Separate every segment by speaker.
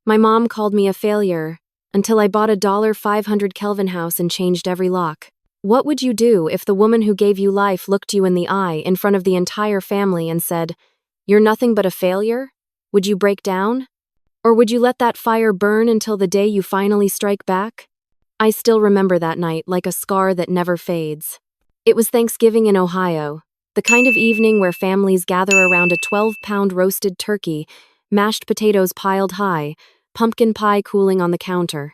Speaker 1: My mom called me a failure until I bought a $500 Kelvin house and changed every lock. What would you do if the woman who gave you life looked you in the eye in front of the entire family and said, "You're nothing but a failure"? Would you break down? Or would you let that fire burn until the day you finally strike back? I still remember that night like a scar that never fades. It was Thanksgiving in Ohio, the kind of evening where families gather around a 12-pound roasted turkey, mashed potatoes piled high, pumpkin pie cooling on the counter.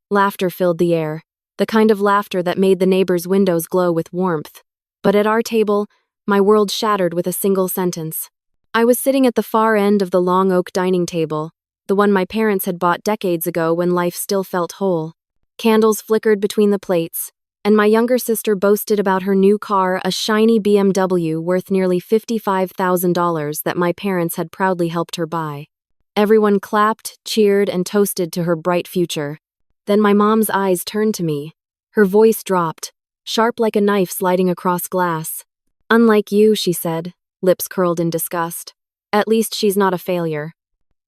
Speaker 1: Laughter filled the air, the kind of laughter that made the neighbors' windows glow with warmth. But at our table, my world shattered with a single sentence. I was sitting at the far end of the long oak dining table, the one my parents had bought decades ago when life still felt whole. Candles flickered between the plates, and my younger sister boasted about her new car, a shiny BMW worth nearly $55,000 that my parents had proudly helped her buy. Everyone clapped, cheered, and toasted to her bright future. Then my mom's eyes turned to me. Her voice dropped, sharp like a knife sliding across glass. "Unlike you," she said, lips curled in disgust. "At least she's not a failure."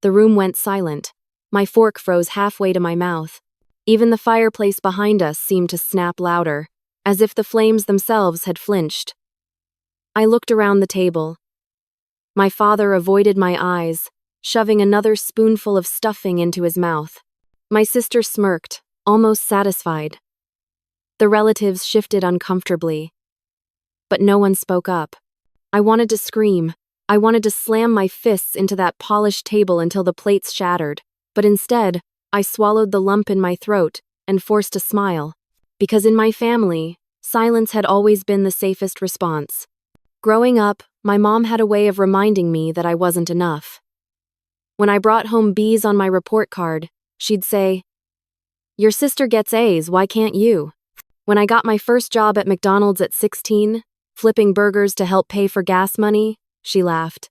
Speaker 1: The room went silent. My fork froze halfway to my mouth. Even the fireplace behind us seemed to snap louder, as if the flames themselves had flinched. I looked around the table. My father avoided my eyes, shoving another spoonful of stuffing into his mouth. My sister smirked, almost satisfied. The relatives shifted uncomfortably. But no one spoke up. I wanted to scream. I wanted to slam my fists into that polished table until the plates shattered. But instead, I swallowed the lump in my throat and forced a smile. Because in my family, silence had always been the safest response. Growing up, my mom had a way of reminding me that I wasn't enough. When I brought home B's on my report card, she'd say, "Your sister gets A's, why can't you?" When I got my first job at McDonald's at 16, flipping burgers to help pay for gas money, she laughed.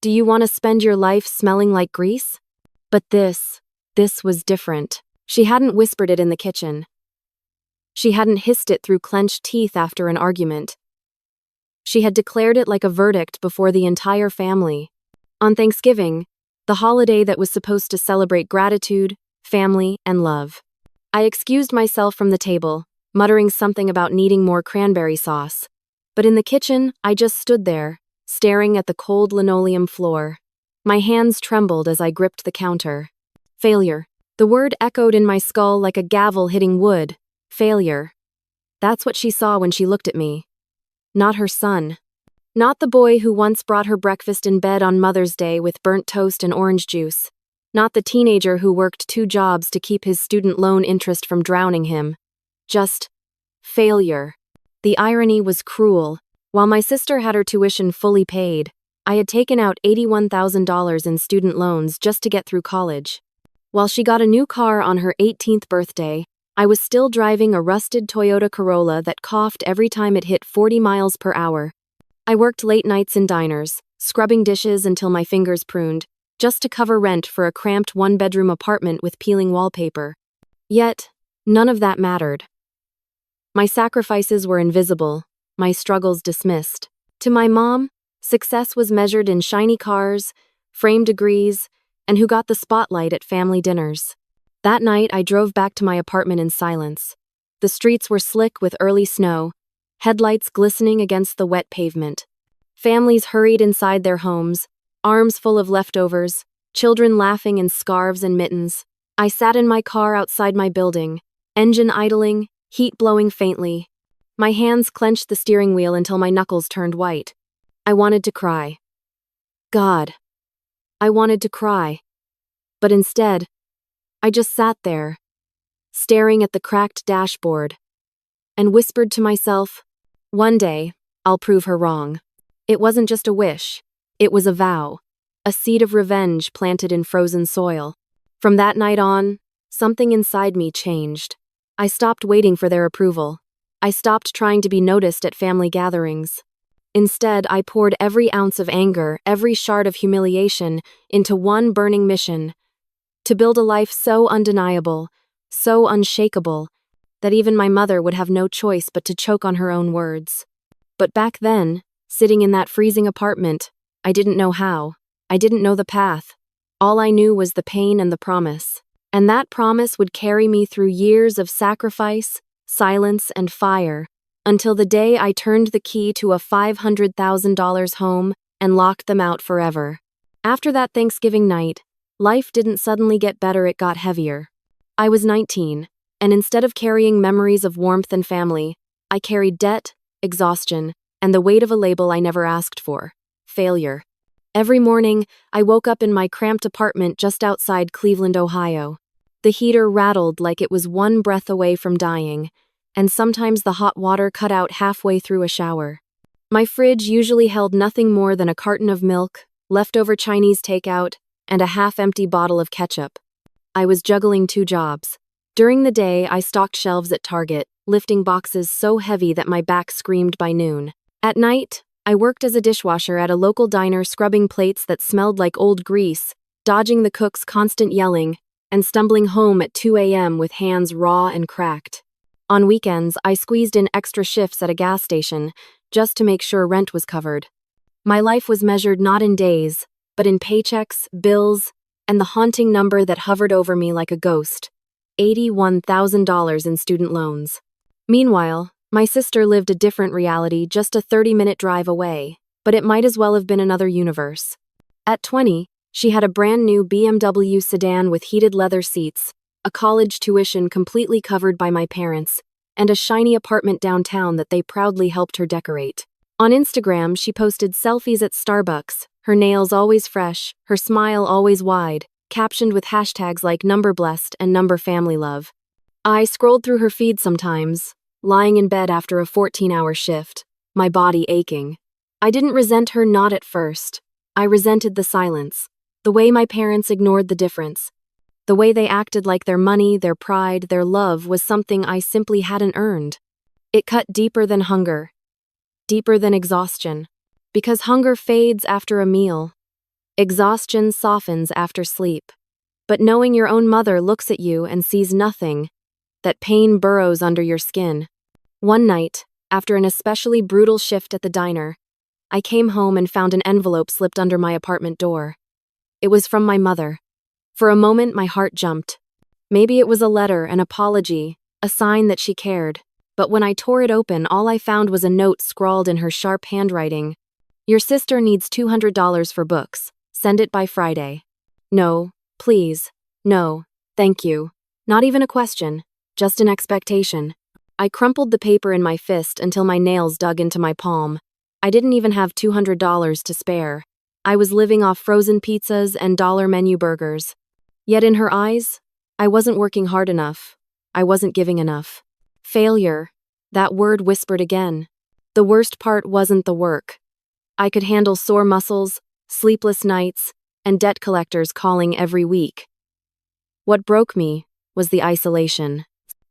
Speaker 1: "Do you want to spend your life smelling like grease?" But this was different. She hadn't whispered it in the kitchen. She hadn't hissed it through clenched teeth after an argument. She had declared it like a verdict before the entire family. On Thanksgiving, the holiday that was supposed to celebrate gratitude, family, and love. I excused myself from the table, muttering something about needing more cranberry sauce. But in the kitchen, I just stood there, staring at the cold linoleum floor. My hands trembled as I gripped the counter. Failure. The word echoed in my skull like a gavel hitting wood. Failure. That's what she saw when she looked at me. Not her son. Not the boy who once brought her breakfast in bed on Mother's Day with burnt toast and orange juice. Not the teenager who worked 2 jobs to keep his student loan interest from drowning him. Just failure. The irony was cruel. While my sister had her tuition fully paid, I had taken out $81,000 in student loans just to get through college. While she got a new car on her 18th birthday, I was still driving a rusted Toyota Corolla that coughed every time it hit 40 miles per hour. I worked late nights in diners, scrubbing dishes until my fingers pruned, just to cover rent for a cramped 1-bedroom apartment with peeling wallpaper. Yet, none of that mattered. My sacrifices were invisible, my struggles dismissed. To my mom, success was measured in shiny cars, framed degrees, and who got the spotlight at family dinners. That night, I drove back to my apartment in silence. The streets were slick with early snow, headlights glistening against the wet pavement. Families hurried inside their homes, arms full of leftovers, children laughing in scarves and mittens. I sat in my car outside my building, engine idling, heat blowing faintly. My hands clenched the steering wheel until my knuckles turned white. I wanted to cry. God. I wanted to cry. But instead, I just sat there, staring at the cracked dashboard, and whispered to myself, one day, I'll prove her wrong. It wasn't just a wish. It was a vow, a seed of revenge planted in frozen soil. From that night on, something inside me changed. I stopped waiting for their approval. I stopped trying to be noticed at family gatherings. Instead, I poured every ounce of anger, every shard of humiliation, into one burning mission: to build a life so undeniable, so unshakable, that even my mother would have no choice but to choke on her own words. But back then, sitting in that freezing apartment, I didn't know how. I didn't know the path. All I knew was the pain and the promise. And that promise would carry me through years of sacrifice, silence, and fire, until the day I turned the key to a $500,000 home and locked them out forever. After that Thanksgiving night, life didn't suddenly get better, it got heavier. I was 19, and instead of carrying memories of warmth and family, I carried debt, exhaustion, and the weight of a label I never asked for: failure. Every morning, I woke up in my cramped apartment just outside Cleveland, Ohio. The heater rattled like it was one breath away from dying, and sometimes the hot water cut out halfway through a shower. My fridge usually held nothing more than a carton of milk, leftover Chinese takeout, and a half-empty bottle of ketchup. I was juggling 2 jobs. During the day, I stocked shelves at Target, lifting boxes so heavy that my back screamed by noon. At night, I worked as a dishwasher at a local diner, scrubbing plates that smelled like old grease, dodging the cook's constant yelling, and stumbling home at 2 a.m. with hands raw and cracked. On weekends, I squeezed in extra shifts at a gas station, just to make sure rent was covered. My life was measured not in days, but in paychecks, bills, and the haunting number that hovered over me like a ghost: $81,000 in student loans. Meanwhile, my sister lived a different reality, just a 30-minute drive away, but it might as well have been another universe. At 20, she had a brand new BMW sedan with heated leather seats, a college tuition completely covered by my parents, and a shiny apartment downtown that they proudly helped her decorate. On Instagram, she posted selfies at Starbucks, her nails always fresh, her smile always wide, captioned with hashtags like #blessed and #family love. I scrolled through her feed sometimes, lying in bed after a 14-hour shift, my body aching. I didn't resent her, not at first. I resented the silence, the way my parents ignored the difference, the way they acted like their money, their pride, their love was something I simply hadn't earned. It cut deeper than hunger, deeper than exhaustion, because hunger fades after a meal. Exhaustion softens after sleep. But knowing your own mother looks at you and sees nothing, that pain burrows under your skin. One night, after an especially brutal shift at the diner, I came home and found an envelope slipped under my apartment door. It was from my mother. For a moment, my heart jumped. Maybe it was a letter, an apology, a sign that she cared. But when I tore it open, all I found was a note scrawled in her sharp handwriting. "Your sister needs $200 for books. Send it by Friday." No, please. No, thank you. Not even a question, just an expectation. I crumpled the paper in my fist until my nails dug into my palm. I didn't even have $200 to spare. I was living off frozen pizzas and dollar menu burgers. Yet in her eyes, I wasn't working hard enough. I wasn't giving enough. Failure. That word whispered again. The worst part wasn't the work. I could handle sore muscles, sleepless nights, and debt collectors calling every week. What broke me was the isolation.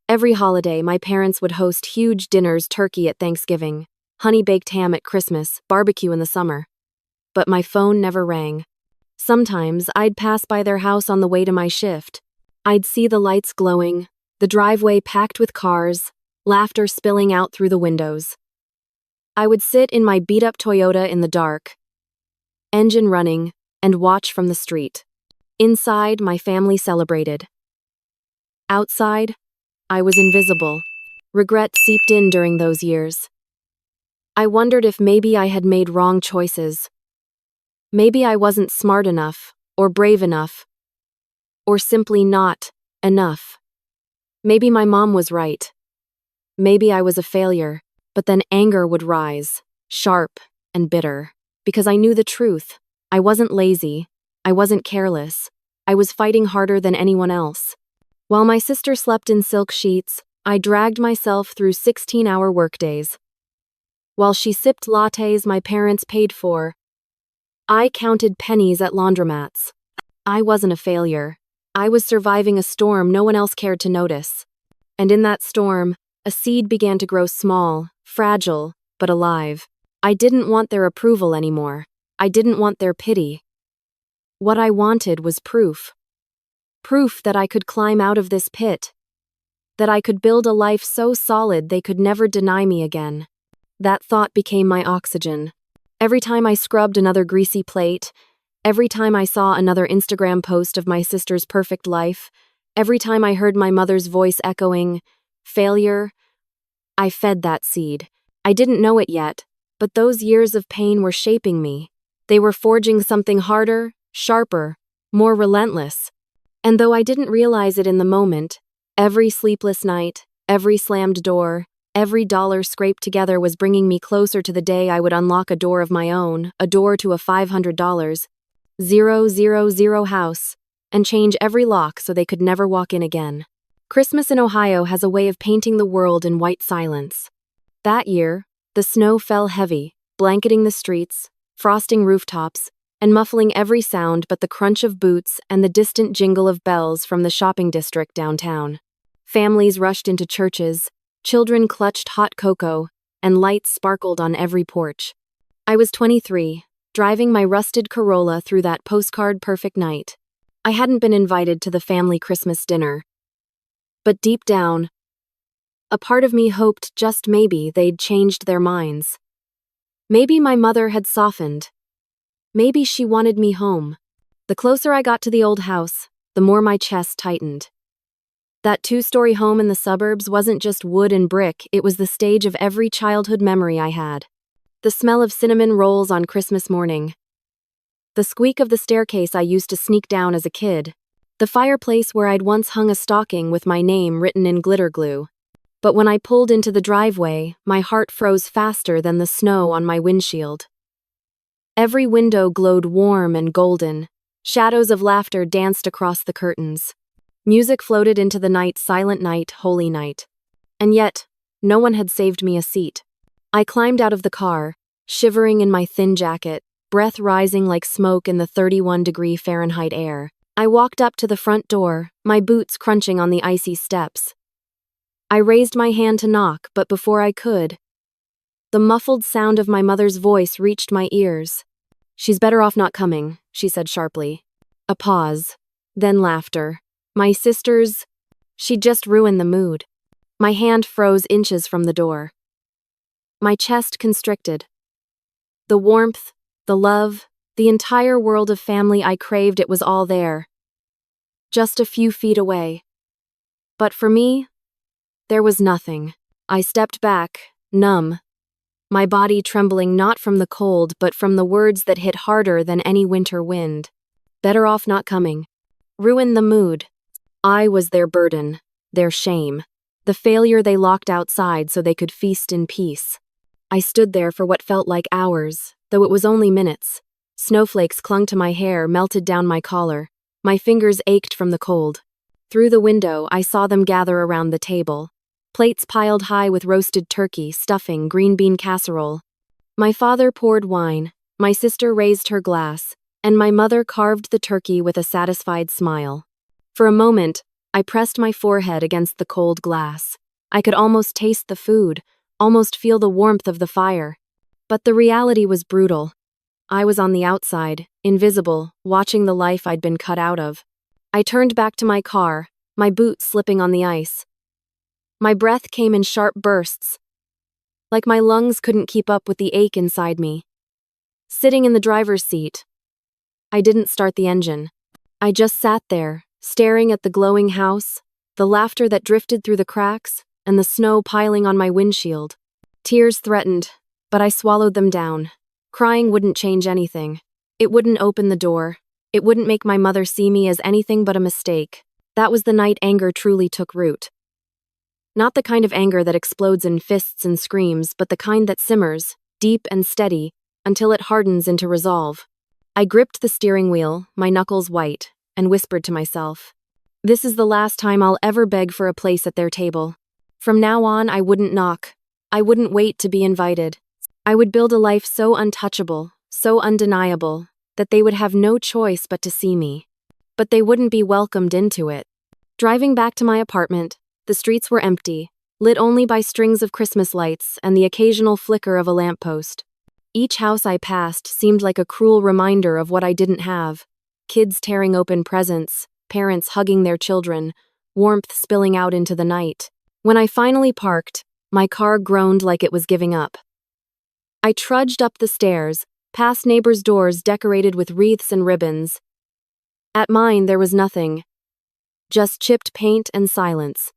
Speaker 1: Every holiday, my parents would host huge dinners: turkey at Thanksgiving, honey-baked ham at Christmas, barbecue in the summer. But my phone never rang. Sometimes I'd pass by their house on the way to my shift. I'd see the lights glowing, the driveway packed with cars, laughter spilling out through the windows. I would sit in my beat-up Toyota in the dark, engine running, and watch from the street. Inside, my family celebrated. Outside, I was invisible. Regret seeped in during those years. I wondered if maybe I had made wrong choices. Maybe I wasn't smart enough, or brave enough, or simply not enough. Maybe my mom was right. Maybe I was a failure. But then anger would rise, sharp and bitter, because I knew the truth. I wasn't lazy. I wasn't careless. I was fighting harder than anyone else. While my sister slept in silk sheets, I dragged myself through 16-hour workdays. While she sipped lattes my parents paid for, I counted pennies at laundromats. I wasn't a failure. I was surviving a storm no one else cared to notice. And in that storm, a seed began to grow small, fragile, but alive. I didn't want their approval anymore. I didn't want their pity. What I wanted was proof. Proof that I could climb out of this pit. That I could build a life so solid they could never deny me again. That thought became my oxygen. Every time I scrubbed another greasy plate, Every time I saw another Instagram post of my sister's perfect life, every time I heard my mother's voice echoing, failure, I fed that seed. I didn't know it yet, but those years of pain were shaping me. They were forging something harder, sharper, more relentless. And though I didn't realize it in the moment, every sleepless night, every slammed door, every dollar scraped together was bringing me closer to the day I would unlock a door of my own, a door to a $500, 000 house, and change every lock so they could never walk in again. Christmas in Ohio has a way of painting the world in white silence. That year, the snow fell heavy, blanketing the streets, frosting rooftops, and muffling every sound but the crunch of boots and the distant jingle of bells from the shopping district downtown. Families rushed into churches, children clutched hot cocoa, and lights sparkled on every porch. I was 23, driving my rusted Corolla through that postcard-perfect night. I hadn't been invited to the family Christmas dinner. But deep down, a part of me hoped just maybe they'd changed their minds. Maybe my mother had softened. Maybe she wanted me home. The closer I got to the old house, the more my chest tightened. That two-story home in the suburbs wasn't just wood and brick, it was the stage of every childhood memory I had. The smell of cinnamon rolls on Christmas morning. The squeak of the staircase I used to sneak down as a kid. The fireplace where I'd once hung a stocking with my name written in glitter glue. But when I pulled into the driveway, my heart froze faster than the snow on my windshield. Every window glowed warm and golden. Shadows of laughter danced across the curtains. Music floated into the night, silent night, holy night. And yet, no one had saved me a seat. I climbed out of the car, shivering in my thin jacket, breath rising like smoke in the 31-degree Fahrenheit air. I walked up to the front door, my boots crunching on the icy steps. I raised my hand to knock, but before I could, the muffled sound of my mother's voice reached my ears. "She's better off not coming," she said sharply. A pause, then laughter. My sister's... She'd just ruined the mood. My hand froze inches from the door. My chest constricted. The warmth, the love, the entire world of family I craved, it was all there. Just a few feet away. But for me, there was nothing. I stepped back, numb, my body trembling not from the cold but from the words that hit harder than any winter wind. Better off not coming. Ruin the mood. I was their burden, their shame, the failure they locked outside so they could feast in peace. I stood there for what felt like hours, though it was only minutes. Snowflakes clung to my hair, melted down my collar. My fingers ached from the cold. Through the window, I saw them gather around the table. Plates piled high with roasted turkey, stuffing, green bean casserole. My father poured wine, my sister raised her glass, and my mother carved the turkey with a satisfied smile. For a moment, I pressed my forehead against the cold glass. I could almost taste the food, almost feel the warmth of the fire. But the reality was brutal. I was on the outside, invisible, watching the life I'd been cut out of. I turned back to my car, my boots slipping on the ice. My breath came in sharp bursts, like my lungs couldn't keep up with the ache inside me. Sitting in the driver's seat, I didn't start the engine. I just sat there, staring at the glowing house, the laughter that drifted through the cracks, and the snow piling on my windshield. Tears threatened, but I swallowed them down. Crying wouldn't change anything. It wouldn't open the door. It wouldn't make my mother see me as anything but a mistake. That was the night anger truly took root. Not the kind of anger that explodes in fists and screams, but the kind that simmers, deep and steady, until it hardens into resolve. I gripped the steering wheel, my knuckles white, and whispered to myself, "This is the last time I'll ever beg for a place at their table. From now on, I wouldn't knock. I wouldn't wait to be invited. I would build a life so untouchable, so undeniable, that they would have no choice but to see me. But they wouldn't be welcomed into it." Driving back to my apartment, the streets were empty, lit only by strings of Christmas lights and the occasional flicker of a lamppost. Each house I passed seemed like a cruel reminder of what I didn't have. Kids tearing open presents, parents hugging their children, warmth spilling out into the night. When I finally parked, my car groaned like it was giving up. I trudged up the stairs, past neighbors' doors decorated with wreaths and ribbons. At mine, there was nothing, just chipped paint and silence.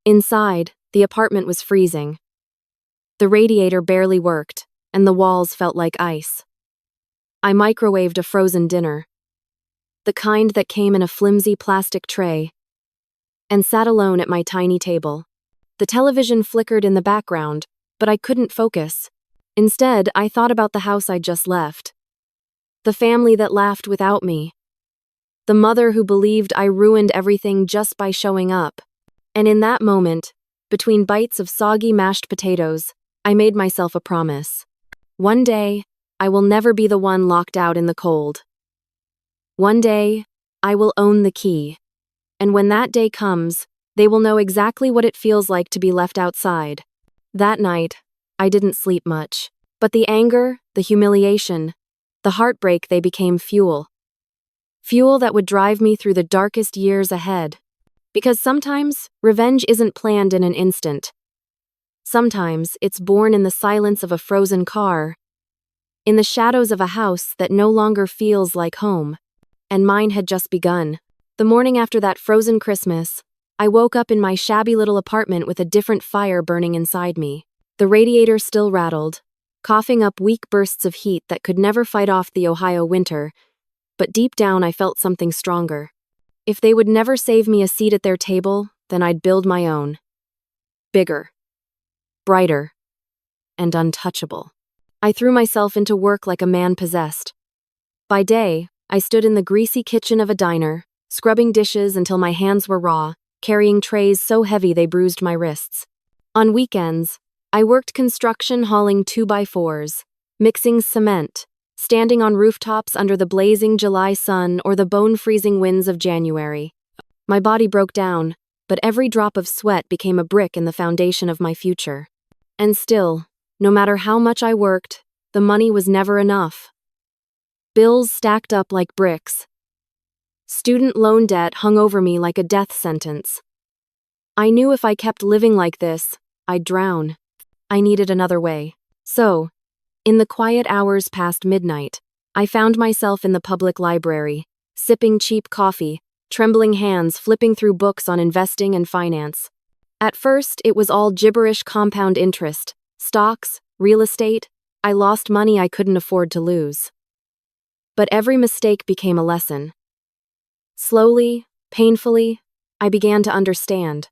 Speaker 1: Inside, the apartment was freezing. The radiator barely worked, and the walls felt like ice. I microwaved a frozen dinner, the kind that came in a flimsy plastic tray, and sat alone at my tiny table. The television flickered in the background, but I couldn't focus. Instead, I thought about the house I'd just left. The family that laughed without me. The mother who believed I ruined everything just by showing up. And in that moment, between bites of soggy mashed potatoes, I made myself a promise. One day, I will never be the one locked out in the cold. One day, I will own the key. And when that day comes, they will know exactly what it feels like to be left outside. That night, I didn't sleep much. But the anger, the humiliation, the heartbreak, they became fuel. Fuel that would drive me through the darkest years ahead. Because sometimes, revenge isn't planned in an instant. Sometimes, it's born in the silence of a frozen car, in the shadows of a house that no longer feels like home. And mine had just begun. The morning after that frozen Christmas, I woke up in my shabby little apartment with a different fire burning inside me. The radiator still rattled, coughing up weak bursts of heat that could never fight off the Ohio winter, but deep down I felt something stronger. If they would never save me a seat at their table, then I'd build my own. Bigger, brighter, and untouchable. I threw myself into work like a man possessed. By day, I stood in the greasy kitchen of a diner, scrubbing dishes until my hands were raw, carrying trays so heavy they bruised my wrists. On weekends, I worked construction hauling 2x4s, mixing cement, standing on rooftops under the blazing July sun or the bone-freezing winds of January. My body broke down, but every drop of sweat became a brick in the foundation of my future. And still, no matter how much I worked, the money was never enough. Bills stacked up like bricks. Student loan debt hung over me like a death sentence. I knew if I kept living like this, I'd drown. I needed another way. So, in the quiet hours past midnight, I found myself in the public library, sipping cheap coffee, trembling hands flipping through books on investing and finance. At first, it was all gibberish compound interest, stocks, real estate. I lost money I couldn't afford to lose. But every mistake became a lesson. Slowly, painfully, I began to understand.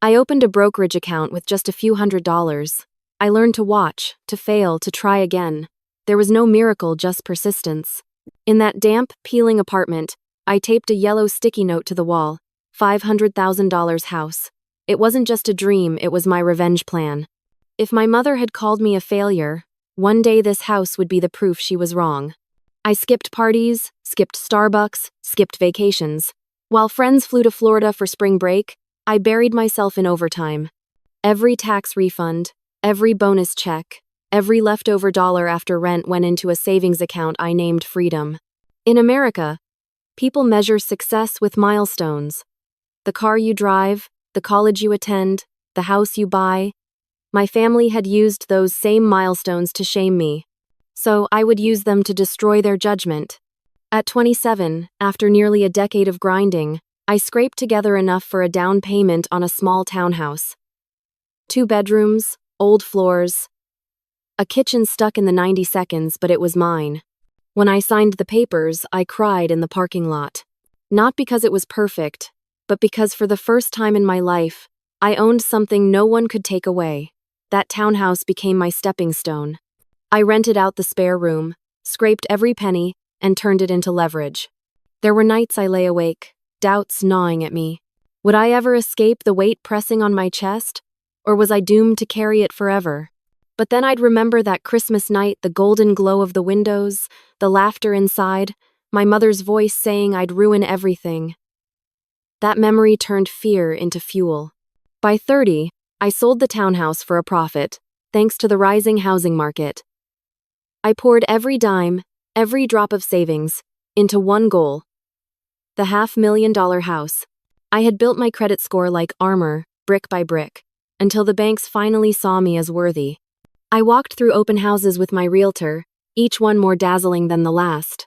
Speaker 1: I opened a brokerage account with just a few $100s. I learned to watch, to fail, to try again. There was no miracle, just persistence. In that damp, peeling apartment, I taped a yellow sticky note to the wall. $500,000 house. It wasn't just a dream, it was my revenge plan. If my mother had called me a failure, one day this house would be the proof she was wrong. I skipped parties, skipped Starbucks, skipped vacations. While friends flew to Florida for spring break, I buried myself in overtime. Every tax refund, every bonus check, every leftover dollar after rent went into a savings account I named Freedom. In America, people measure success with milestones. The car you drive, the college you attend, the house you buy. My family had used those same milestones to shame me, so I would use them to destroy their judgment. At 27, after nearly a decade of grinding, I scraped together enough for a down payment on a small townhouse. 2 bedrooms, old floors, a kitchen stuck in the 90 seconds, but it was mine. When I signed the papers, I cried in the parking lot. Not because it was perfect, but because for the first time in my life, I owned something no one could take away. That townhouse became my stepping stone. I rented out the spare room, scraped every penny, and turned it into leverage. There were nights I lay awake, doubts gnawing at me. Would I ever escape the weight pressing on my chest? Or was I doomed to carry it forever? But then I'd remember that Christmas night, the golden glow of the windows, the laughter inside, my mother's voice saying I'd ruin everything. That memory turned fear into fuel. By 30, I sold the townhouse for a profit, thanks to the rising housing market. I poured every dime, every drop of savings, into one goal: the $500,000 house. I had built my credit score like armor, brick by brick, until the banks finally saw me as worthy. I walked through open houses with my realtor, each one more dazzling than the last.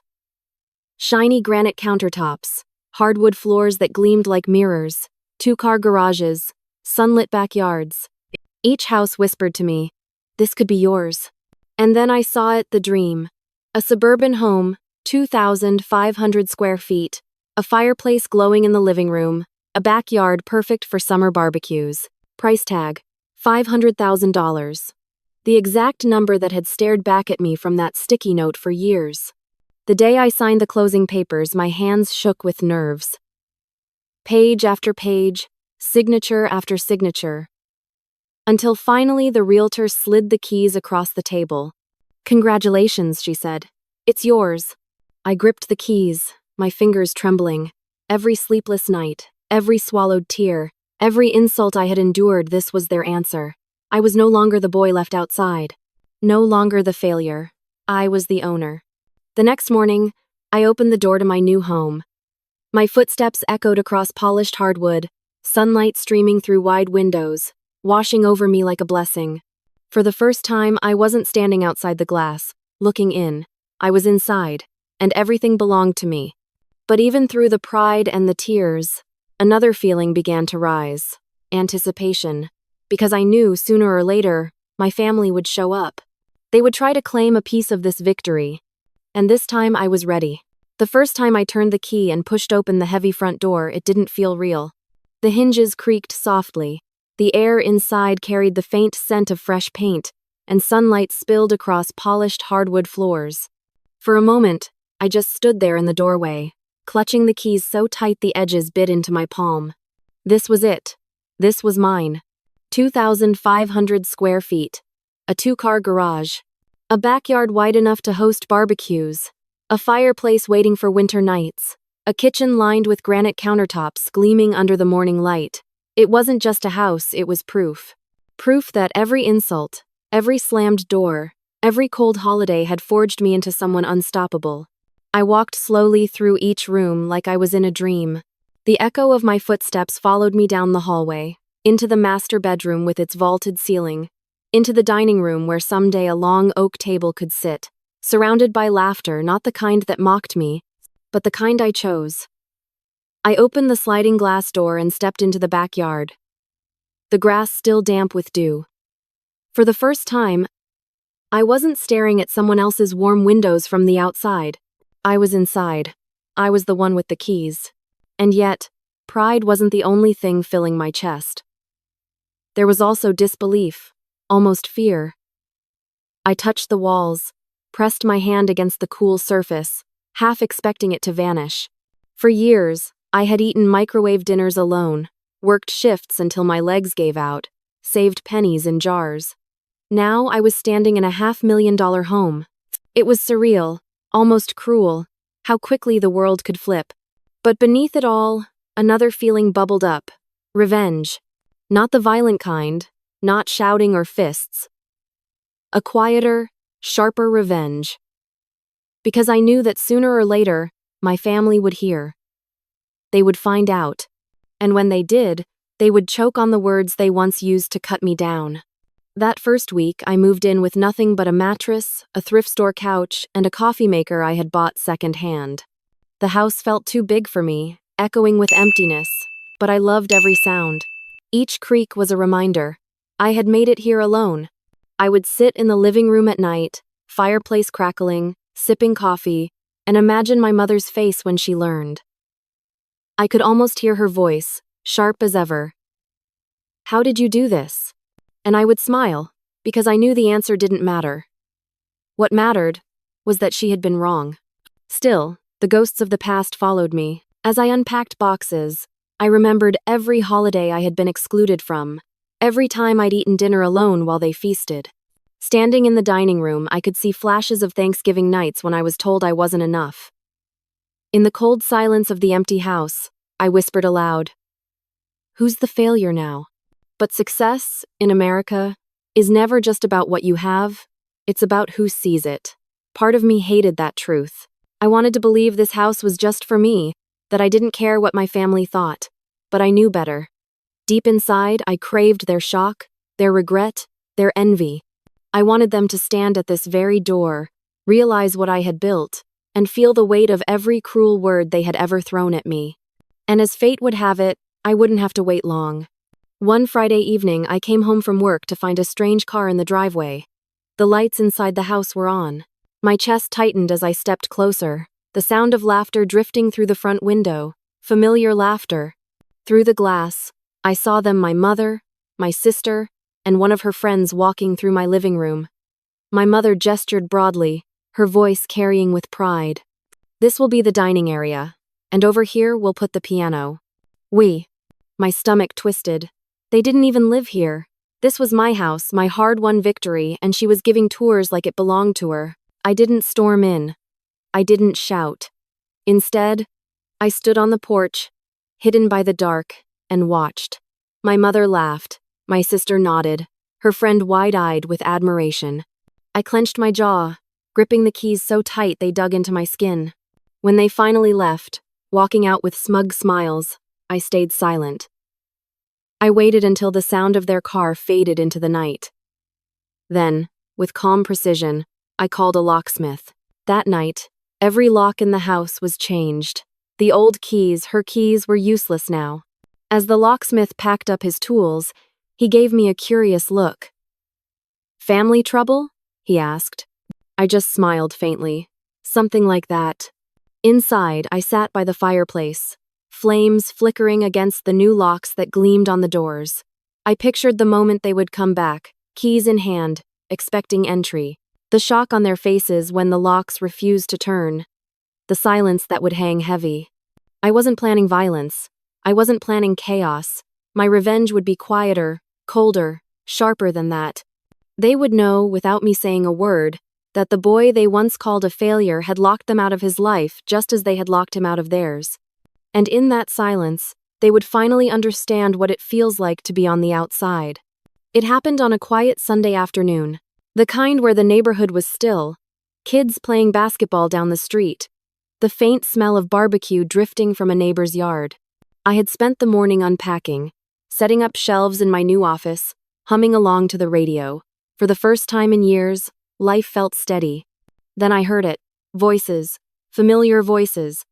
Speaker 1: Shiny granite countertops, hardwood floors that gleamed like mirrors, two-car garages, sunlit backyards. Each house whispered to me, "This could be yours." And then I saw it, the dream. A suburban home, 2,500 square feet, a fireplace glowing in the living room, a backyard perfect for summer barbecues. Price tag, $500,000. The exact number that had stared back at me from that sticky note for years. The day I signed the closing papers, my hands shook with nerves. Page after page, signature after signature. Until finally the realtor slid the keys across the table. "Congratulations," she said. "It's yours." I gripped the keys, my fingers trembling. Every sleepless night, every swallowed tear, every insult I had endured, this was their answer. I was no longer the boy left outside. No longer the failure. I was the owner. The next morning, I opened the door to my new home. My footsteps echoed across polished hardwood, sunlight streaming through wide windows, washing over me like a blessing. For the first time, I wasn't standing outside the glass, looking in. I was inside, and everything belonged to me. But even through the pride and the tears, another feeling began to rise: anticipation. Because I knew sooner or later, my family would show up. They would try to claim a piece of this victory. And this time I was ready. The first time I turned the key and pushed open the heavy front door, it didn't feel real. The hinges creaked softly. The air inside carried the faint scent of fresh paint, and sunlight spilled across polished hardwood floors. For a moment, I just stood there in the doorway, clutching the keys so tight the edges bit into my palm. This was it. This was mine. 2,500 square feet. A two-car garage. A backyard wide enough to host barbecues. A fireplace waiting for winter nights. A kitchen lined with granite countertops gleaming under the morning light. It wasn't just a house, it was proof. Proof that every insult, every slammed door, every cold holiday had forged me into someone unstoppable. I walked slowly through each room like I was in a dream. The echo of my footsteps followed me down the hallway, into the master bedroom with its vaulted ceiling, into the dining room where someday a long oak table could sit, surrounded by laughter, not the kind that mocked me, but the kind I chose. I opened the sliding glass door and stepped into the backyard. The grass still damp with dew. For the first time, I wasn't staring at someone else's warm windows from the outside. I was inside. I was the one with the keys. And yet, pride wasn't the only thing filling my chest. There was also disbelief, almost fear. I touched the walls, pressed my hand against the cool surface, half expecting it to vanish. For years, I had eaten microwave dinners alone, worked shifts until my legs gave out, saved pennies in jars. Now I was standing in a $500,000 home. It was surreal, almost cruel, how quickly the world could flip. But beneath it all, another feeling bubbled up: revenge. Not the violent kind, not shouting or fists. A quieter, sharper revenge. Because I knew that sooner or later, my family would hear. They would find out. And when they did, they would choke on the words they once used to cut me down. That first week, I moved in with nothing but a mattress, a thrift store couch, and a coffee maker I had bought secondhand. The house felt too big for me, echoing with emptiness, but I loved every sound. Each creak was a reminder. I had made it here alone. I would sit in the living room at night, fireplace crackling, sipping coffee, and imagine my mother's face when she learned. I could almost hear her voice, sharp as ever. "How did you do this?" And I would smile, because I knew the answer didn't matter. What mattered was that she had been wrong. Still, the ghosts of the past followed me. As I unpacked boxes, I remembered every holiday I had been excluded from, every time I'd eaten dinner alone while they feasted. Standing in the dining room, I could see flashes of Thanksgiving nights when I was told I wasn't enough. In the cold silence of the empty house, I whispered aloud, "Who's the failure now?" But success, in America, is never just about what you have, it's about who sees it. Part of me hated that truth. I wanted to believe this house was just for me, that I didn't care what my family thought. But I knew better. Deep inside, I craved their shock, their regret, their envy. I wanted them to stand at this very door, realize what I had built, and feel the weight of every cruel word they had ever thrown at me. And as fate would have it, I wouldn't have to wait long. One Friday evening, I came home from work to find a strange car in the driveway. The lights inside the house were on. My chest tightened as I stepped closer, the sound of laughter drifting through the front window, familiar laughter. Through the glass, I saw them, my mother, my sister, and one of her friends walking through my living room. My mother gestured broadly, her voice carrying with pride. "This will be the dining area, and over here we'll put the piano." My stomach twisted. They didn't even live here. This was my house, my hard-won victory, and she was giving tours like it belonged to her. I didn't storm in. I didn't shout. Instead, I stood on the porch, hidden by the dark, and watched. My mother laughed. My sister nodded, her friend wide-eyed with admiration. I clenched my jaw, gripping the keys so tight they dug into my skin. When they finally left, walking out with smug smiles, I stayed silent. I waited until the sound of their car faded into the night. Then, with calm precision, I called a locksmith. That night, every lock in the house was changed. The old keys, her keys, were useless now. As the locksmith packed up his tools, he gave me a curious look. "Family trouble?" he asked. I just smiled faintly. Something like that. Inside, I sat by the fireplace, flames flickering against the new locks that gleamed on the doors. I pictured the moment they would come back, keys in hand, expecting entry. The shock on their faces when the locks refused to turn. The silence that would hang heavy. I wasn't planning violence. I wasn't planning chaos. My revenge would be quieter, colder, sharper than that. They would know, without me saying a word, that the boy they once called a failure had locked them out of his life just as they had locked him out of theirs. And in that silence, they would finally understand what it feels like to be on the outside. It happened on a quiet Sunday afternoon, the kind where the neighborhood was still, kids playing basketball down the street, the faint smell of barbecue drifting from a neighbor's yard. I had spent the morning unpacking, setting up shelves in my new office, humming along to the radio. For the first time in years, life felt steady. Then I heard it. Voices. Familiar voices.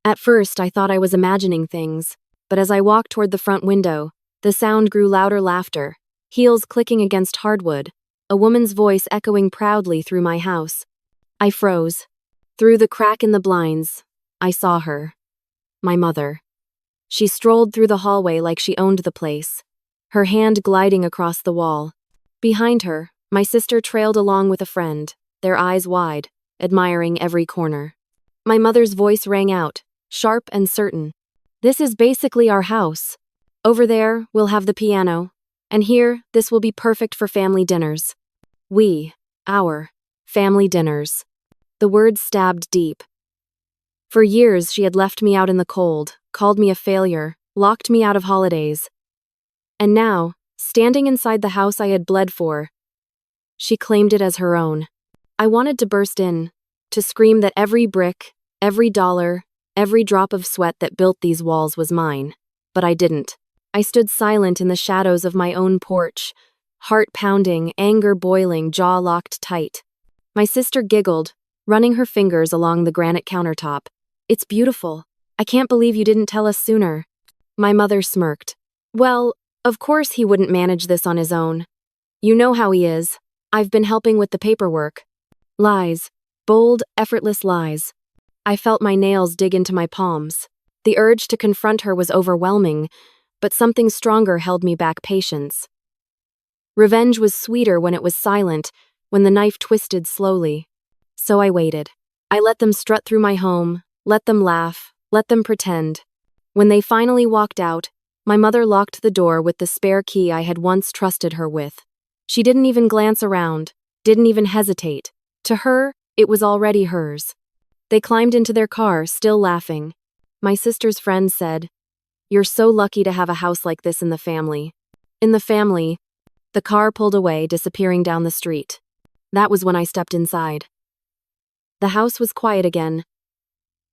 Speaker 1: At first, I thought I was imagining things, but as I walked toward the front window, the sound grew louder laughter, heels clicking against hardwood, a woman's voice echoing proudly through my house. I froze. Through the crack in the blinds, I saw her. My mother. She strolled through the hallway like she owned the place, her hand gliding across the wall. Behind her, my sister trailed along with a friend, their eyes wide, admiring every corner. My mother's voice rang out, sharp and certain. "This is basically our house. Over there, we'll have the piano. And here, this will be perfect for family dinners." Our family dinners. The words stabbed deep. For years, she had left me out in the cold, called me a failure, locked me out of holidays. And now, standing inside the house I had bled for, she claimed it as her own. I wanted to burst in, to scream that every brick, every dollar, every drop of sweat that built these walls was mine. But I didn't. I stood silent in the shadows of my own porch, heart pounding, anger boiling, jaw locked tight. My sister giggled, running her fingers along the granite countertop. "It's beautiful. I can't believe you didn't tell us sooner." My mother smirked. "Well, of course he wouldn't manage this on his own. You know how he is. I've been helping with the paperwork." Lies. Bold, effortless lies. I felt my nails dig into my palms. The urge to confront her was overwhelming, but something stronger held me back: patience. Revenge was sweeter when it was silent, when the knife twisted slowly. So I waited. I let them strut through my home, let them laugh, let them pretend. When they finally walked out, my mother locked the door with the spare key I had once trusted her with. She didn't even glance around, didn't even hesitate. To her, it was already hers. They climbed into their car, still laughing. My sister's friend said, "You're so lucky to have a house like this in the family." In the family, the car pulled away, disappearing down the street. That was when I stepped inside. The house was quiet again,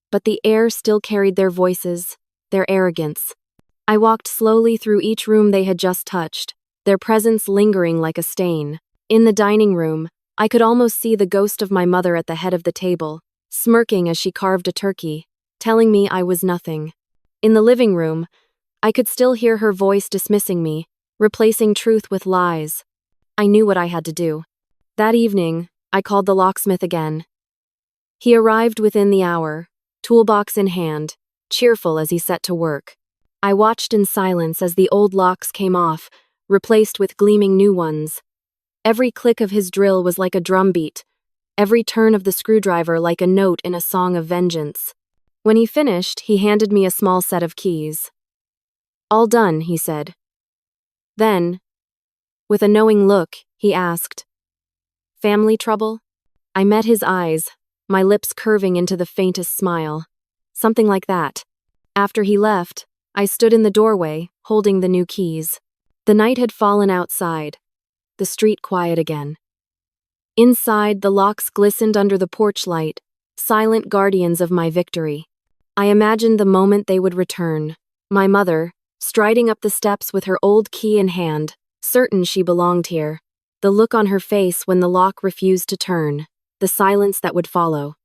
Speaker 1: but the air still carried their voices, their arrogance. I walked slowly through each room they had just touched, their presence lingering like a stain. In the dining room, I could almost see the ghost of my mother at the head of the table, smirking as she carved a turkey, telling me I was nothing. In the living room, I could still hear her voice dismissing me, replacing truth with lies. I knew what I had to do. That evening, I called the locksmith again. He arrived within the hour, toolbox in hand, cheerful as he set to work. I watched in silence as the old locks came off, replaced with gleaming new ones. Every click of his drill was like a drumbeat, every turn of the screwdriver like a note in a song of vengeance. When he finished, he handed me a small set of keys. "All done," he said. Then, with a knowing look, he asked, "Family trouble?" I met his eyes, my lips curving into the faintest smile. Something like that. After he left, I stood in the doorway, holding the new keys. The night had fallen outside, the street quiet again. Inside, the locks glistened under the porch light, silent guardians of my victory. I imagined the moment they would return, my mother, striding up the steps with her old key in hand, certain she belonged here, the look on her face when the lock refused to turn, the silence that would follow.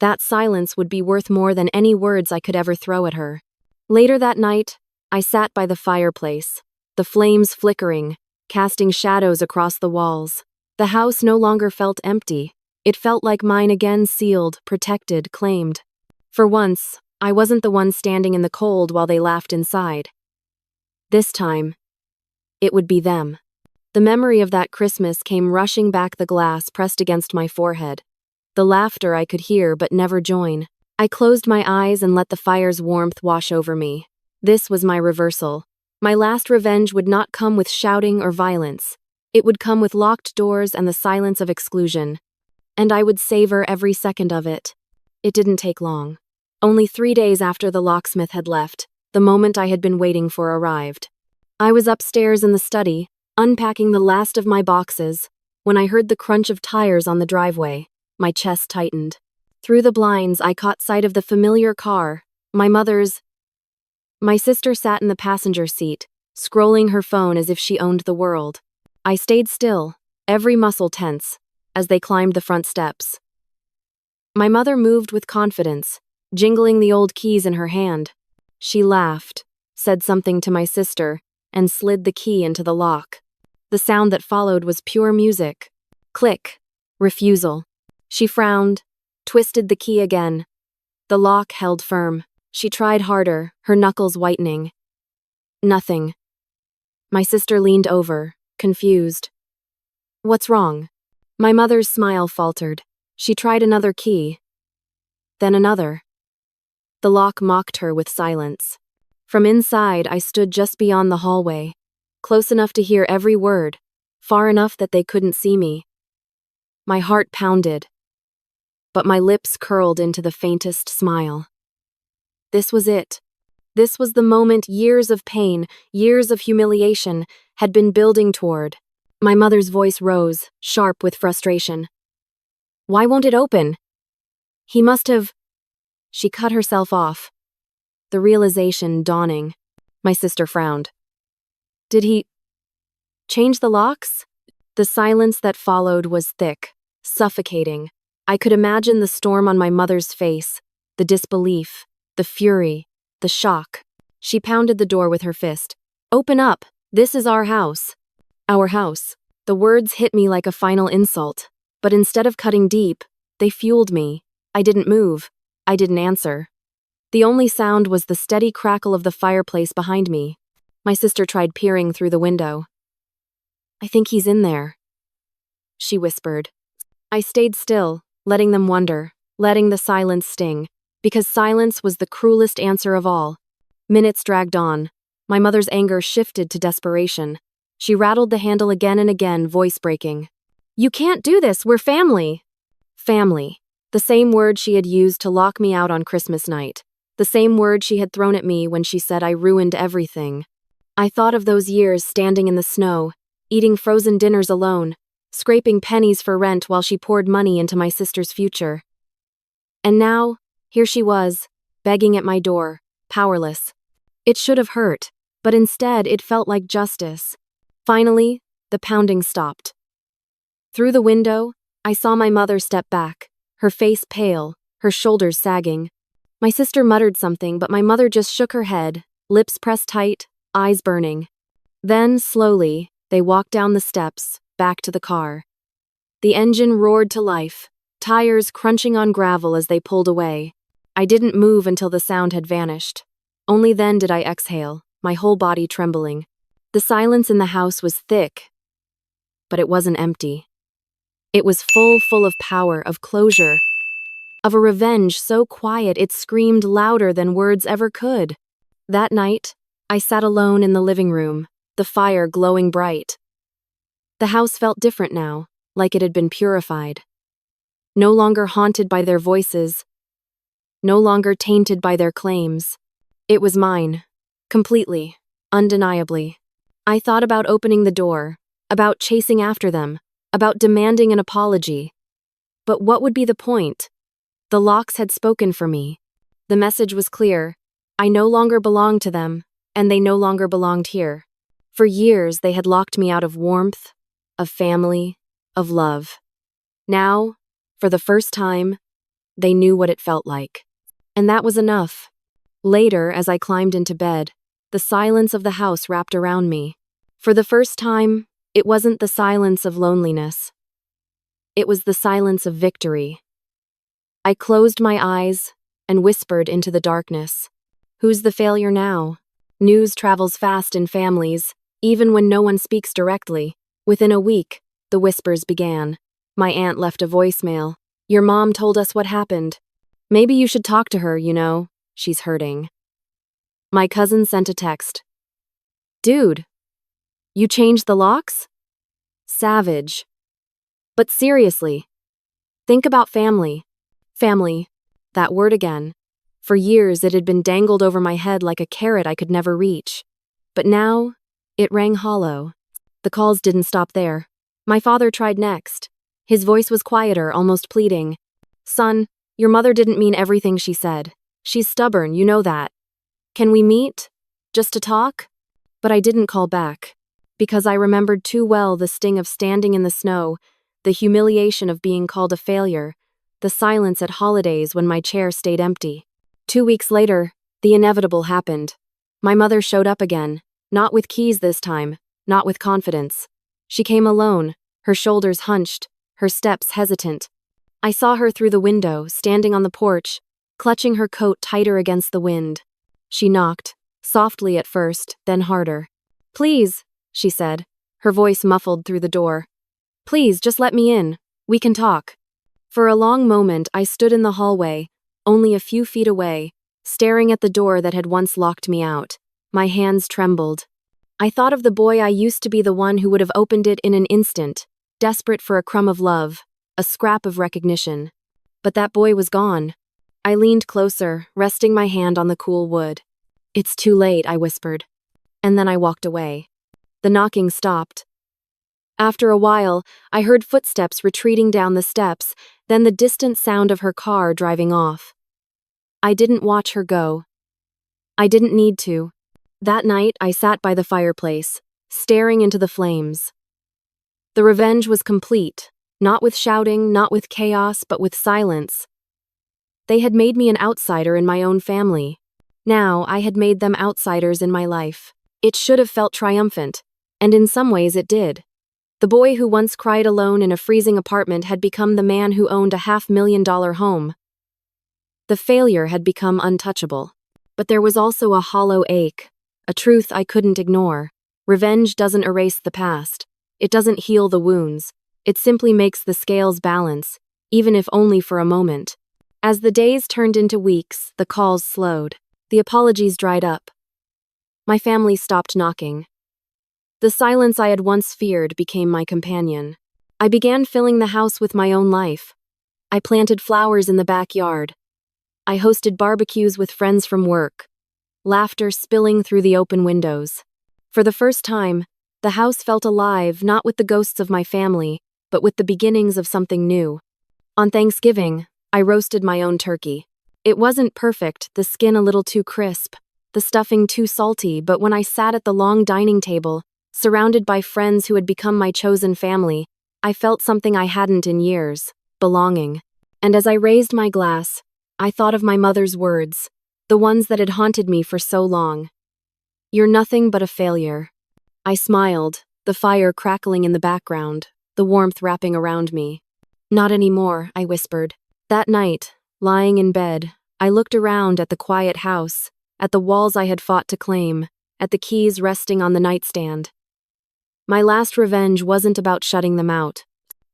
Speaker 1: That silence would be worth more than any words I could ever throw at her. Later that night, I sat by the fireplace, the flames flickering, casting shadows across the walls. The house no longer felt empty. It felt like mine again, sealed, protected, claimed. For once, I wasn't the one standing in the cold while they laughed inside. This time, it would be them. The memory of that Christmas came rushing back, the glass pressed against my forehead. The laughter I could hear but never join. I closed my eyes and let the fire's warmth wash over me. This was my reversal. My last revenge would not come with shouting or violence. It would come with locked doors and the silence of exclusion. And I would savor every second of it. It didn't take long. Only 3 days after the locksmith had left, the moment I had been waiting for arrived. I was upstairs in the study, unpacking the last of my boxes, when I heard the crunch of tires on the driveway. My chest tightened. Through the blinds, I caught sight of the familiar car, my mother's. My sister sat in the passenger seat, scrolling her phone as if she owned the world. I stayed still, every muscle tense, as they climbed the front steps. My mother moved with confidence, jingling the old keys in her hand. She laughed, said something to my sister, and slid the key into the lock. The sound that followed was pure music. Click. Refusal. She frowned, twisted the key again. The lock held firm. She tried harder, her knuckles whitening. Nothing. My sister leaned over, confused. "What's wrong?" My mother's smile faltered. She tried another key. Then another. The lock mocked her with silence. From inside, I stood just beyond the hallway, close enough to hear every word, far enough that they couldn't see me. My heart pounded, but my lips curled into the faintest smile. This was it. This was the moment years of pain, years of humiliation, had been building toward. My mother's voice rose, sharp with frustration. "Why won't it open? He must have—" She cut herself off, the realization dawning. My sister frowned. "Did he change the locks?" The silence that followed was thick, suffocating. I could imagine the storm on my mother's face, the disbelief, the fury, the shock. She pounded the door with her fist. "Open up! This is our house." Our house. The words hit me like a final insult, but instead of cutting deep, they fueled me. I didn't move. I didn't answer. The only sound was the steady crackle of the fireplace behind me. My sister tried peering through the window. "I think he's in there," she whispered. I stayed still, letting them wonder, letting the silence sting, because silence was the cruelest answer of all. Minutes dragged on. My mother's anger shifted to desperation. She rattled the handle again and again, voice breaking. "You can't do this, we're family." Family. The same word she had used to lock me out on Christmas night. The same word she had thrown at me when she said I ruined everything. I thought of those years standing in the snow, eating frozen dinners alone, scraping pennies for rent while she poured money into my sister's future. And now, here she was, begging at my door, powerless. It should have hurt, but instead it felt like justice. Finally, the pounding stopped. Through the window, I saw my mother step back, her face pale, her shoulders sagging. My sister muttered something, but my mother just shook her head, lips pressed tight, eyes burning. Then, slowly, they walked down the steps, back to the car. The engine roared to life, tires crunching on gravel as they pulled away. I didn't move until the sound had vanished. Only then did I exhale, my whole body trembling. The silence in the house was thick, but it wasn't empty. It was full of power, of closure, of a revenge so quiet it screamed louder than words ever could. That night, I sat alone in the living room, the fire glowing bright. The house felt different now, like it had been purified. No longer haunted by their voices, no longer tainted by their claims. It was mine, completely, undeniably. I thought about opening the door, about chasing after them, about demanding an apology. But what would be the point? The locks had spoken for me. The message was clear. I no longer belonged to them, and they no longer belonged here. For years, they had locked me out of warmth, of family, of love. Now, for the first time, they knew what it felt like. And that was enough. Later, as I climbed into bed, the silence of the house wrapped around me. For the first time, it wasn't the silence of loneliness. It was the silence of victory. I closed my eyes and whispered into the darkness. Who's the failure now? News travels fast in families, even when no one speaks directly. Within a week, the whispers began. My aunt left a voicemail. Your mom told us what happened. Maybe you should talk to her, she's hurting. My cousin sent a text. Dude, you changed the locks? Savage. But seriously, think about family. Family, that word again. For years it had been dangled over my head like a carrot I could never reach. But now, it rang hollow. The calls didn't stop there. My father tried next. His voice was quieter, almost pleading. Son, your mother didn't mean everything she said. She's stubborn, you know that. Can we meet? Just to talk? But I didn't call back. Because I remembered too well the sting of standing in the snow, the humiliation of being called a failure, the silence at holidays when my chair stayed empty. 2 weeks later, the inevitable happened. My mother showed up again, not with keys this time, not with confidence. She came alone, her shoulders hunched, her steps hesitant. I saw her through the window, standing on the porch, clutching her coat tighter against the wind. She knocked, softly at first, then harder. Please, she said, her voice muffled through the door. Please, just let me in. We can talk. For a long moment, I stood in the hallway, only a few feet away, staring at the door that had once locked me out. My hands trembled. I thought of the boy I used to be, the one who would have opened it in an instant, desperate for a crumb of love, a scrap of recognition. But that boy was gone. I leaned closer, resting my hand on the cool wood. It's too late, I whispered. And then I walked away. The knocking stopped. After a while, I heard footsteps retreating down the steps, then the distant sound of her car driving off. I didn't watch her go. I didn't need to. That night, I sat by the fireplace, staring into the flames. The revenge was complete, not with shouting, not with chaos, but with silence. They had made me an outsider in my own family. Now, I had made them outsiders in my life. It should have felt triumphant, and in some ways it did. The boy who once cried alone in a freezing apartment had become the man who owned a $500,000 home. The failure had become untouchable. But there was also a hollow ache, a truth I couldn't ignore. Revenge doesn't erase the past. It doesn't heal the wounds. It simply makes the scales balance, even if only for a moment. As the days turned into weeks, the calls slowed. The apologies dried up. My family stopped knocking. The silence I had once feared became my companion. I began filling the house with my own life. I planted flowers in the backyard. I hosted barbecues with friends from work, laughter spilling through the open windows. For the first time, the house felt alive, not with the ghosts of my family, but with the beginnings of something new. On Thanksgiving, I roasted my own turkey. It wasn't perfect, the skin a little too crisp, the stuffing too salty, but when I sat at the long dining table, surrounded by friends who had become my chosen family, I felt something I hadn't in years: belonging. And as I raised my glass, I thought of my mother's words, the ones that had haunted me for so long. "You're nothing but a failure." I smiled, the fire crackling in the background, the warmth wrapping around me. "Not anymore," I whispered. That night, lying in bed, I looked around at the quiet house, at the walls I had fought to claim, at the keys resting on the nightstand. My last revenge wasn't about shutting them out.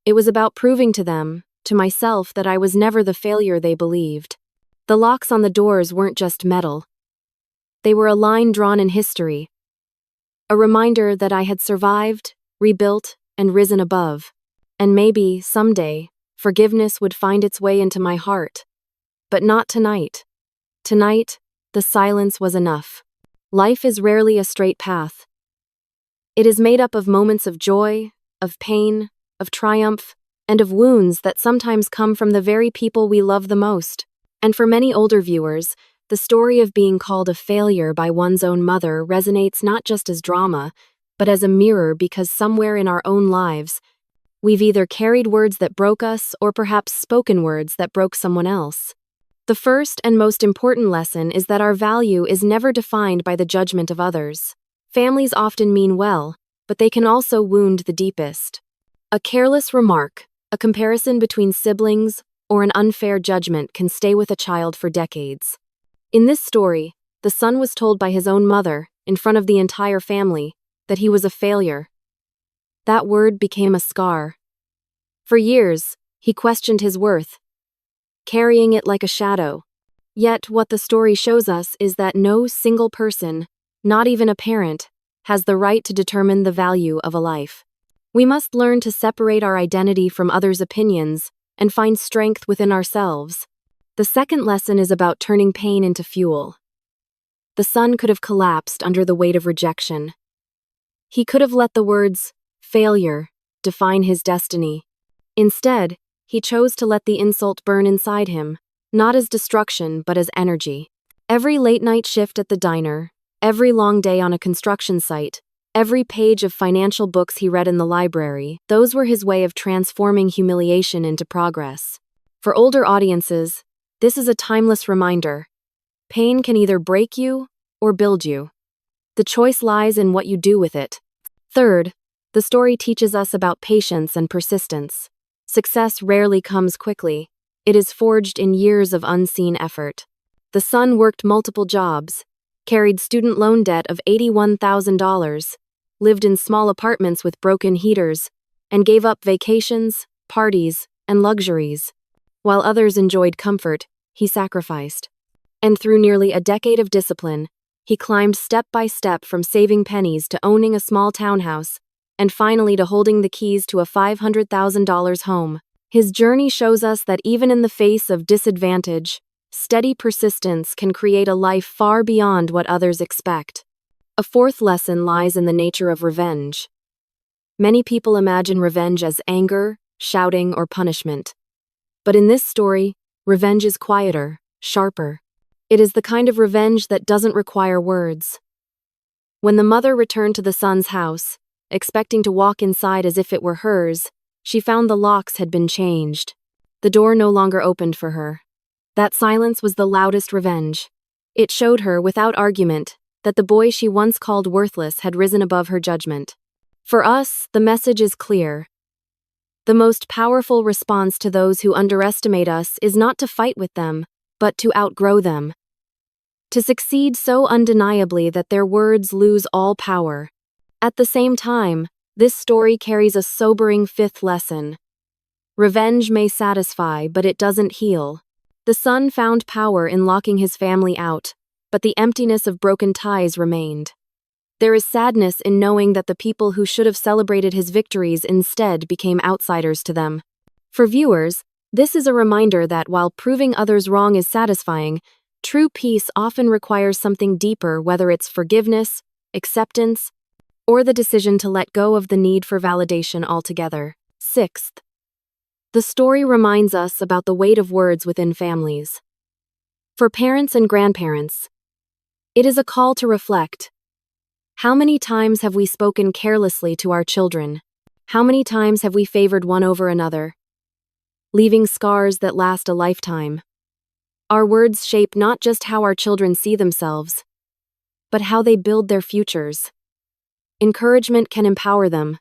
Speaker 1: It was about proving to them, to myself, that I was never the failure they believed. The locks on the doors weren't just metal. They were a line drawn in history, a reminder that I had survived, rebuilt, and risen above. And maybe, someday, forgiveness would find its way into my heart. But not tonight. Tonight, the silence was enough. Life is rarely a straight path. It is made up of moments of joy, of pain, of triumph, and of wounds that sometimes come from the very people we love the most. And for many older viewers, the story of being called a failure by one's own mother resonates not just as drama, but as a mirror, because somewhere in our own lives, we've either carried words that broke us or perhaps spoken words that broke someone else. The first and most important lesson is that our value is never defined by the judgment of others. Families often mean well, but they can also wound the deepest. A careless remark, a comparison between siblings, or an unfair judgment can stay with a child for decades. In this story, the son was told by his own mother, in front of the entire family, that he was a failure. That word became a scar. For years, he questioned his worth, carrying it like a shadow. Yet, what the story shows us is that no single person, not even a parent, has the right to determine the value of a life. We must learn to separate our identity from others' opinions and find strength within ourselves. The second lesson is about turning pain into fuel. The son could have collapsed under the weight of rejection. He could have let the words, failure, define his destiny. Instead, he chose to let the insult burn inside him, not as destruction but as energy. Every late-night shift at the diner, every long day on a construction site, every page of financial books he read in the library, those were his way of transforming humiliation into progress. For older audiences, this is a timeless reminder. Pain can either break you or build you. The choice lies in what you do with it. Third, the story teaches us about patience and persistence. Success rarely comes quickly. It is forged in years of unseen effort. The son worked multiple jobs, carried student loan debt of $81,000, lived in small apartments with broken heaters, and gave up vacations, parties, and luxuries. While others enjoyed comfort, he sacrificed. And through nearly a decade of discipline, he climbed step by step from saving pennies to owning a small townhouse, and finally to holding the keys to a $500,000 home. His journey shows us that even in the face of disadvantage, steady persistence can create a life far beyond what others expect. A fourth lesson lies in the nature of revenge. Many people imagine revenge as anger, shouting, or punishment. But in this story, revenge is quieter, sharper. It is the kind of revenge that doesn't require words. When the mother returned to the son's house, expecting to walk inside as if it were hers, she found the locks had been changed. The door no longer opened for her. That silence was the loudest revenge. It showed her, without argument, that the boy she once called worthless had risen above her judgment. For us, the message is clear. The most powerful response to those who underestimate us is not to fight with them, but to outgrow them. To succeed so undeniably that their words lose all power. At the same time, this story carries a sobering fifth lesson. Revenge may satisfy, but it doesn't heal. The son found power in locking his family out, but the emptiness of broken ties remained. There is sadness in knowing that the people who should have celebrated his victories instead became outsiders to them. For viewers, this is a reminder that while proving others wrong is satisfying, true peace often requires something deeper, whether it's forgiveness, acceptance, or the decision to let go of the need for validation altogether. Sixth, the story reminds us about the weight of words within families. For parents and grandparents, it is a call to reflect. How many times have we spoken carelessly to our children? How many times have we favored one over another, leaving scars that last a lifetime? Our words shape not just how our children see themselves, but how they build their futures. Encouragement can empower them,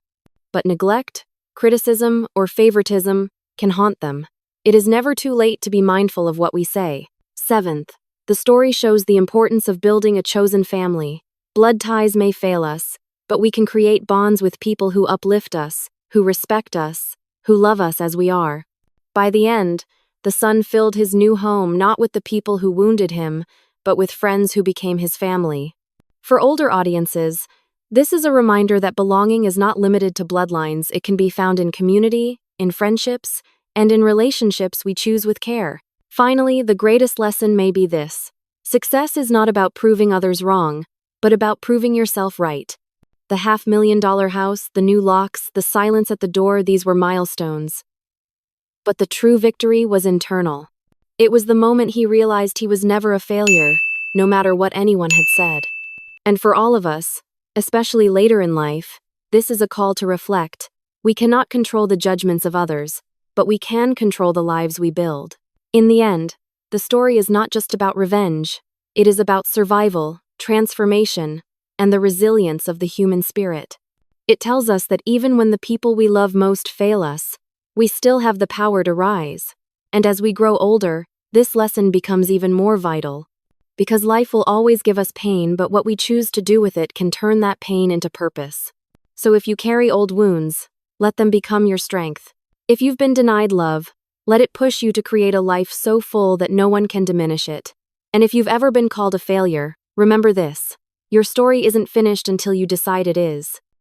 Speaker 1: but neglect, criticism, or favoritism can haunt them. It is never too late to be mindful of what we say. Seventh, the story shows the importance of building a chosen family. Blood ties may fail us, but we can create bonds with people who uplift us, who respect us, who love us as we are. By the end, the son filled his new home not with the people who wounded him, but with friends who became his family. For older audiences, this is a reminder that belonging is not limited to bloodlines. It can be found in community, in friendships, and in relationships we choose with care. Finally, the greatest lesson may be this: success is not about proving others wrong, but about proving yourself right. The $500,000 house, the new locks, the silence at the door, these were milestones. But the true victory was internal. It was the moment he realized he was never a failure, no matter what anyone had said. And for all of us, especially later in life, this is a call to reflect. We cannot control the judgments of others, but we can control the lives we build. In the end, the story is not just about revenge. It is about survival, transformation, and the resilience of the human spirit. It tells us that even when the people we love most fail us, we still have the power to rise. And as we grow older, this lesson becomes even more vital. Because life will always give us pain, but what we choose to do with it can turn that pain into purpose. So if you carry old wounds, let them become your strength. If you've been denied love, let it push you to create a life so full that no one can diminish it. And if you've ever been called a failure, remember this: your story isn't finished until you decide it is.